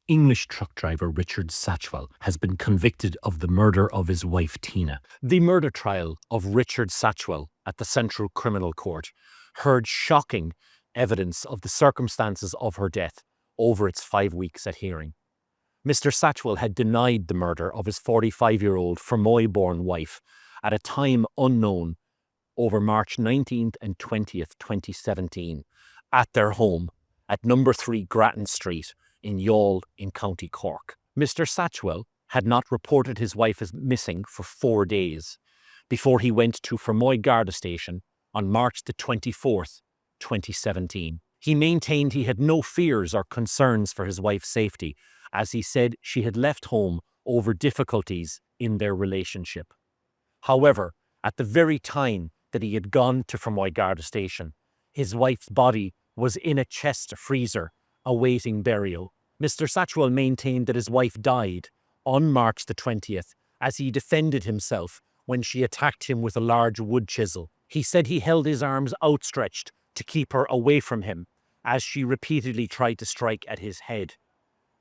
English truck driver Richard Satchwell has been convicted of the murder of his wife Tina. The murder trial of Richard Satchwell at the Central Criminal Court heard shocking evidence of the circumstances of her death over its 5 weeks at hearing. Mr. Satchwell had denied the murder of his 45-year-old Fermoy-born wife at a time unknown over March 19th and 20th, 2017, at their home at number 3 Grattan Street in Youghal in County Cork. Mr. Satchwell had not reported his wife as missing for 4 days before he went to Fermoy Garda Station on March the 24th, 2017. He maintained he had no fears or concerns for his wife's safety, as he said she had left home over difficulties in their relationship. However, at the very time that he had gone to Fermoy Garda Station, his wife's body was in a chest freezer awaiting burial. Mr. Satchwell maintained that his wife died on March the 20th as he defended himself when she attacked him with a large wood chisel. He said he held his arms outstretched to keep her away from him as she repeatedly tried to strike at his head.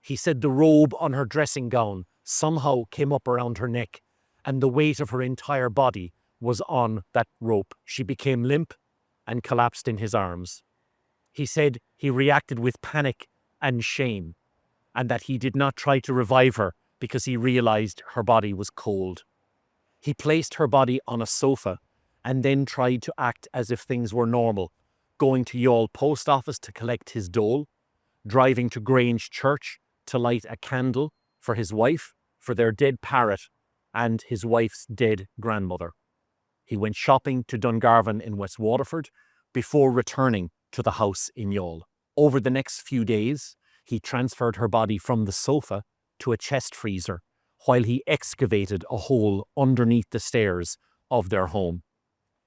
He said the robe on her dressing gown somehow came up around her neck, and the weight of her entire body was on that rope. She became limp and collapsed in his arms. He said he reacted with panic and shame, and that he did not try to revive her because he realized her body was cold. He placed her body on a sofa and then tried to act as if things were normal, going to Youghal post office to collect his dole, driving to Grange Church to light a candle for his wife, for their dead parrot, and his wife's dead grandmother. He went shopping to Dungarvan in West Waterford before returning to the house in Youghal. Over the next few days, he transferred her body from the sofa to a chest freezer while he excavated a hole underneath the stairs of their home.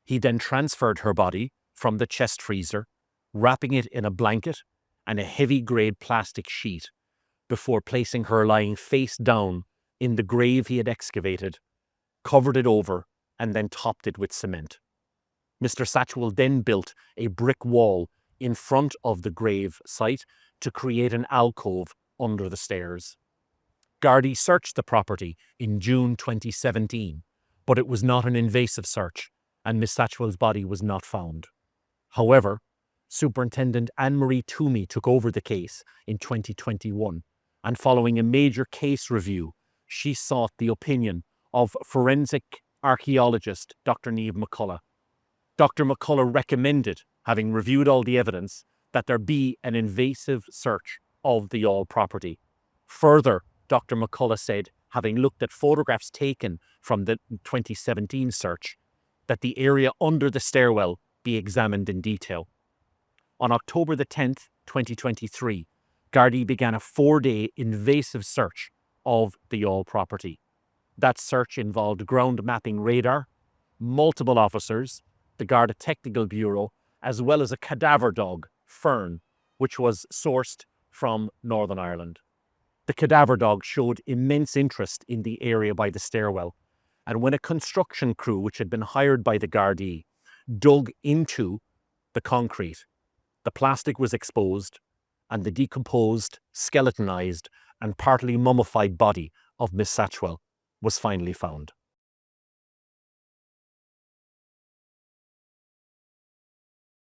He then transferred her body from the chest freezer, wrapping it in a blanket and a heavy-grade plastic sheet before placing her lying face down in the grave he had excavated, covered it over, and then topped it with cement. Mr. Satchwell then built a brick wall in front of the grave site to create an alcove under the stairs. Gardaí searched the property in June 2017, but it was not an invasive search, and Miss Satchwell's body was not found. However, Superintendent Anne-Marie Toomey took over the case in 2021, and following a major case review, she sought the opinion of forensic archaeologist Dr. Niamh McCullough. Dr. McCullough recommended, having reviewed all the evidence, that there be an invasive search of the Youghal property. Further, Dr. McCullough said, having looked at photographs taken from the 2017 search, that the area under the stairwell be examined in detail. On October the 10th, 2023, Gardaí began a 4-day invasive search of the Youghal property. That search involved ground mapping radar, multiple officers, the Garda Technical Bureau, as well as a cadaver dog, Fern, which was sourced from Northern Ireland. The cadaver dog showed immense interest in the area by the stairwell, and when a construction crew, which had been hired by the Gardaí, dug into the concrete, the plastic was exposed, and the decomposed, skeletonized, and partly mummified body of Miss Satchwell was finally found.